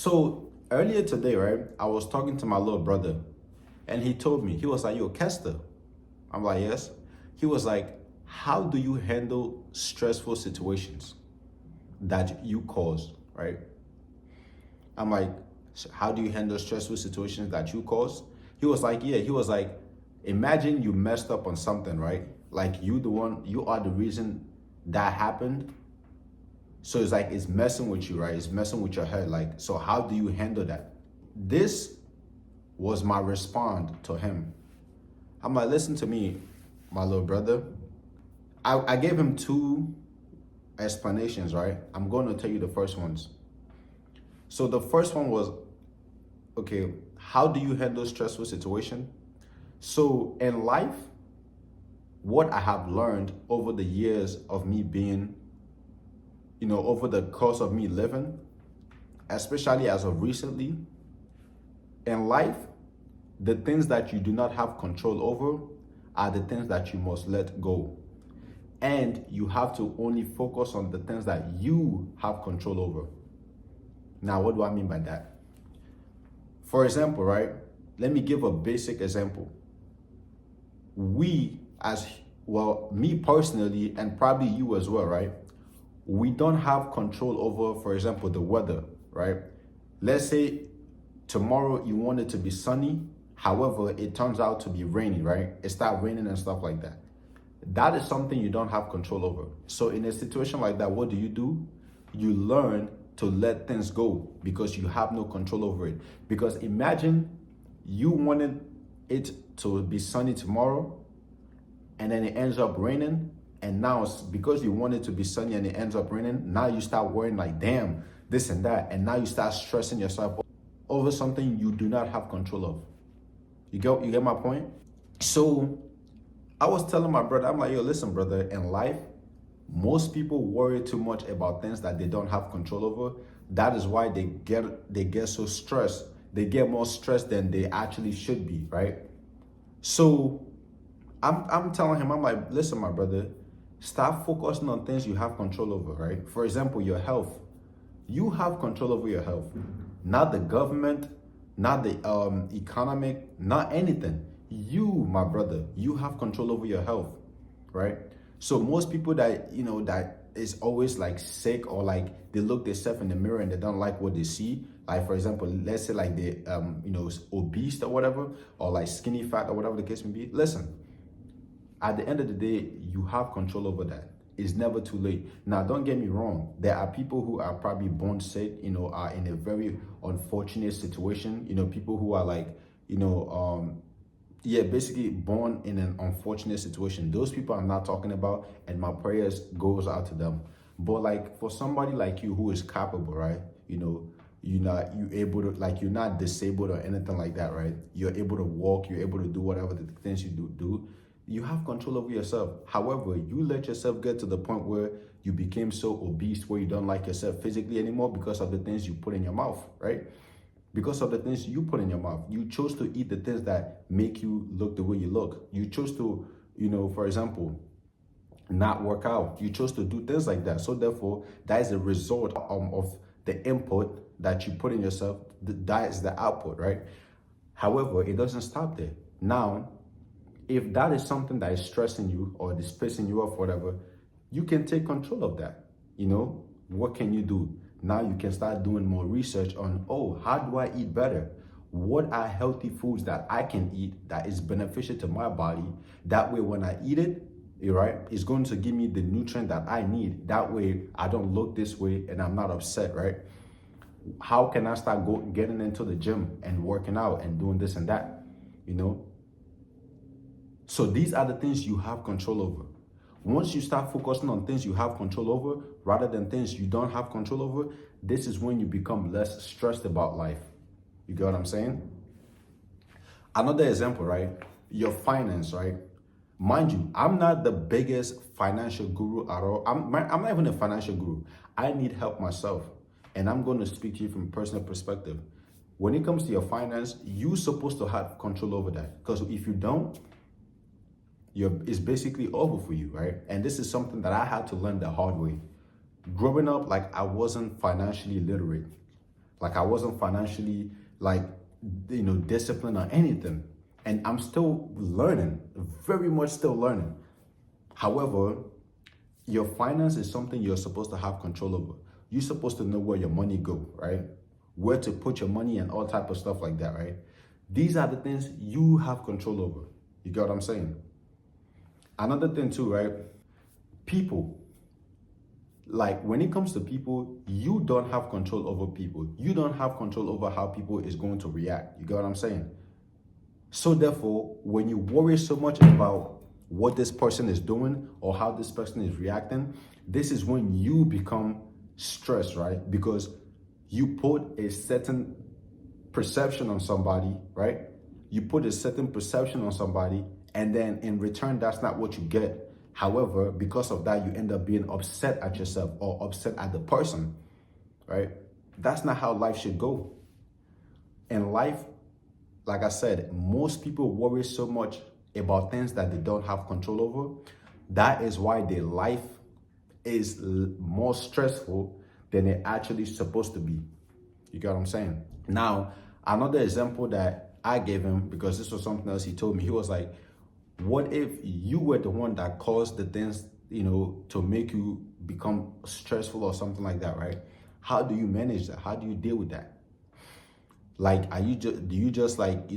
So earlier today, right, I was talking to my little brother and he told me, he was like, yo, Kester. I'm like, yes. He was like, how do you handle stressful situations that you cause, right? I'm like, how do you handle stressful situations that you cause? He was like, yeah, he was like, imagine you messed up on something, right? Like you are the reason that happened. So it's like, it's messing with you, right? It's messing with your head. Like, so how do you handle that? This was my response to him. I'm like, listen to me, my little brother. I gave him two explanations, right? I'm going to tell you the first ones. So the first one was, okay, how do you handle stressful situation? So in life, what I have learned over the years of me being, over the course of me living, especially as of recently, in life, the things that you do not have control over are the things that you must let go. And you have to only focus on the things that you have control over. Now, what do I mean by that? For example, right? Let me give a basic example. We, as well, me personally, and probably you as well, right? We don't have control over, for example, the weather, right? Let's say tomorrow you want it to be sunny, however, it turns out to be rainy, right? It starts raining and stuff like that. That is something you don't have control over. So in a situation like that, what do? You learn to let things go because you have no control over it. Because imagine you wanted it to be sunny tomorrow and then it ends up raining. And now because you want it to be sunny and it ends up raining, now you start worrying like, damn, this and that. And now you start stressing yourself over something you do not have control of. You get my point? So I was telling my brother, I'm like, yo, listen, brother, in life, most people worry too much about things that they don't have control over. That is why they get so stressed. They get more stressed than they actually should be, right? So I'm telling him, I'm like, listen, my brother, start focusing on things you have control over, right? For example, your health. You have control over your health, not the government, not the economic, not anything. You, my brother, you have control over your health, right? So most people that, that is always like sick or like they look themselves in the mirror and they don't like what they see. Like, for example, let's say like they, obese or whatever, or like skinny fat or whatever the case may be. Listen, at the end of the day, you have control over that. It's never too late. Now, don't get me wrong. There are people who are probably born sick, are in a very unfortunate situation. People who are like, basically born in an unfortunate situation. Those people I'm not talking about, and my prayers goes out to them. But like for somebody like you who is capable, right? You're not disabled or anything like that, right? You're able to walk, you're able to do whatever the things you do. You have control over yourself. However, you let yourself get to the point where you became so obese where you don't like yourself physically anymore because of the things you put in your mouth, right? Because of the things you put in your mouth. You chose to eat the things that make you look the way you look. You chose to, for example, not work out. You chose to do things like that. So therefore, that is a result of the input that you put in yourself. That is the output, right? However, it doesn't stop there. Now, if that is something that is stressing you or is pissing you off, whatever, you can take control of that. What can you do? Now you can start doing more research on, how do I eat better? What are healthy foods that I can eat that is beneficial to my body? That way, when I eat it, right, it's going to give me the nutrient that I need. That way, I don't look this way and I'm not upset, right? How can I start getting into the gym and working out and doing this and that, So these are the things you have control over. Once you start focusing on things you have control over rather than things you don't have control over, this is when you become less stressed about life. You get what I'm saying? Another example, right? Your finance, right? Mind you, I'm not the biggest financial guru at all. I'm not even a financial guru. I need help myself. And I'm going to speak to you from a personal perspective. When it comes to your finance, you're supposed to have control over that. Because if you don't, it's basically over for you, right? And this is something that I had to learn the hard way. Growing up, like I wasn't financially literate. Like I wasn't financially like, disciplined or anything. And I'm still learning, very much still learning. However, your finance is something you're supposed to have control over. You're supposed to know where your money go, right? Where to put your money and all type of stuff like that, right? These are the things you have control over. You get what I'm saying? Another thing too, right? People. Like when it comes to people, you don't have control over people. You don't have control over how people is going to react. You get what I'm saying? So therefore, when you worry so much about what this person is doing or how this person is reacting, this is when you become stressed, right? Because you put a certain perception on somebody, right? You put a certain perception on somebody, and then in return, that's not what you get. However, because of that, you end up being upset at yourself or upset at the person, right? That's not how life should go. In life, like I said, most people worry so much about things that they don't have control over. That is why their life is more stressful than it actually supposed to be. You get what I'm saying? Now, another example that I gave him, because this was something else he told me, he was like, what if you were the one that caused the things, to make you become stressful or something like that, right? How do you manage that? How do you deal with that? Like, do you just like,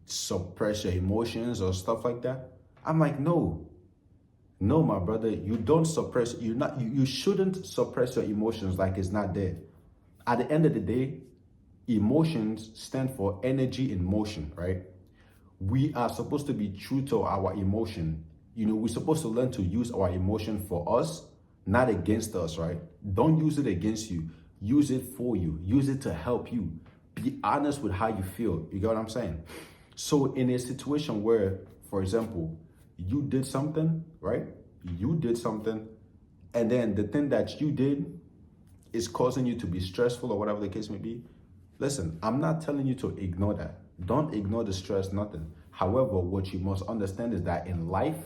suppress your emotions or stuff like that? I'm like, no, my brother, you don't suppress, you shouldn't suppress your emotions like it's not there. At the end of the day, emotions stand for energy in motion, right? We are supposed to be true to our emotion. We're supposed to learn to use our emotion for us, not against us, right? Don't use it against you. Use it for you. Use it to help you. Be honest with how you feel. You get what I'm saying? So in a situation where, for example, you did something, right? You did something, and then the thing that you did is causing you to be stressful or whatever the case may be. Listen, I'm not telling you to ignore that. Don't ignore the stress, nothing. However, what you must understand is that in life,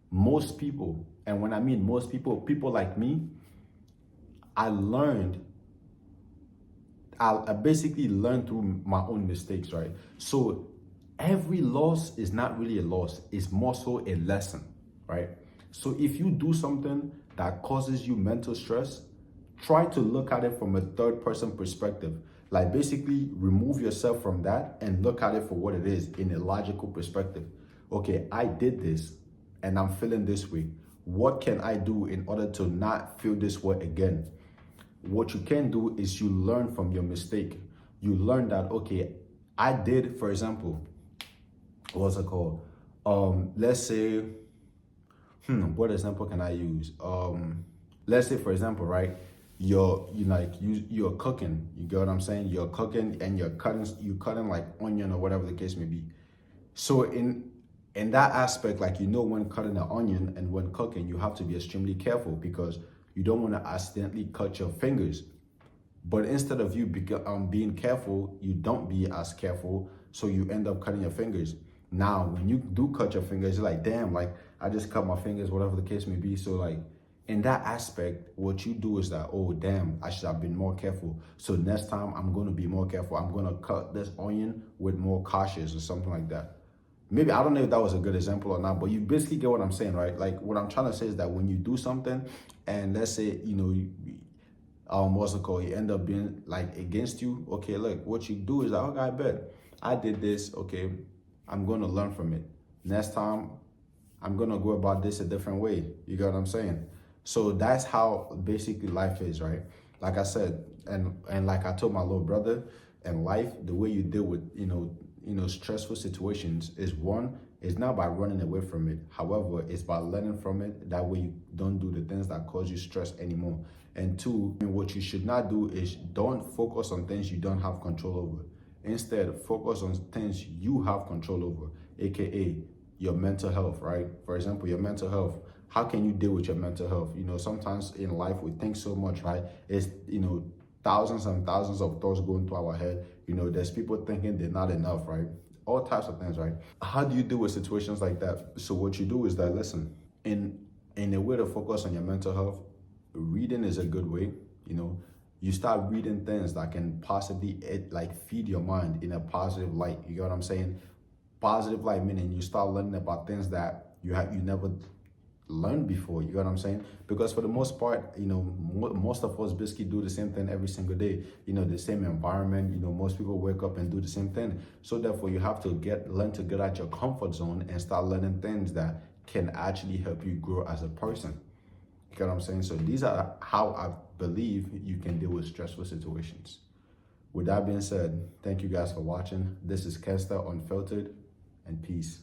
most people, and when I mean most people, people like me, I basically learned through my own mistakes, right? So every loss is not really a loss. It's more so a lesson, right? So if you do something that causes you mental stress, try to look at it from a third person perspective. Like basically remove yourself from that and look at it for what it is in a logical perspective. Okay, I did this and I'm feeling this way. What can I do in order to not feel this way again? What you can do is you learn from your mistake. You learn that, okay, I did, for example, what's it called? Let's say, what example can I use? Let's say, for example, right? You're cooking. You get what I'm saying? You're cooking and you're cutting like onion or whatever the case may be. So in that aspect, like when cutting an onion and when cooking, you have to be extremely careful because you don't want to accidentally cut your fingers. But instead of you being careful, you don't be as careful, so you end up cutting your fingers. Now, when you do cut your fingers, you're like, damn, like I just cut my fingers, whatever the case may be. So like in that aspect, what you do is that, oh damn, I should have been more careful. So next time I'm going to be more careful. I'm going to cut this onion with more cautious or something like that. Maybe, I don't know if that was a good example or not, but you basically get what I'm saying, right? Like what I'm trying to say is that when you do something and let's say, what's it called? You end up being like against you. Okay, look, what you do is that, okay, I bet I did this. Okay, I'm going to learn from it. Next time, I'm going to go about this a different way. You get what I'm saying? So that's how basically life is, right? Like I said, and like I told my little brother, in life, the way you deal with, stressful situations is one, it's not by running away from it. However, it's by learning from it. That way you don't do the things that cause you stress anymore. And two, what you should not do is don't focus on things you don't have control over. Instead, focus on things you have control over, aka your mental health, right? For example, your mental health. How can you deal with your mental health? Sometimes in life we think so much, right? It's, thousands and thousands of thoughts going through our head. There's people thinking they're not enough, right? All types of things, right? How do you deal with situations like that? So what you do is that, listen, in a way to focus on your mental health, reading is a good way. You start reading things that can possibly like feed your mind in a positive light. You get what I'm saying? Positive light meaning you start learning about things that you never learned before. You get what I'm saying? Because for the most part, most of us basically do the same thing every single day. The same environment. Most people wake up and do the same thing. So therefore, you have to learn to get out your comfort zone and start learning things that can actually help you grow as a person. You get what I'm saying? So these are how I believe you can deal with stressful situations. With that being said, thank you guys for watching. This is Kester Unfiltered, and peace.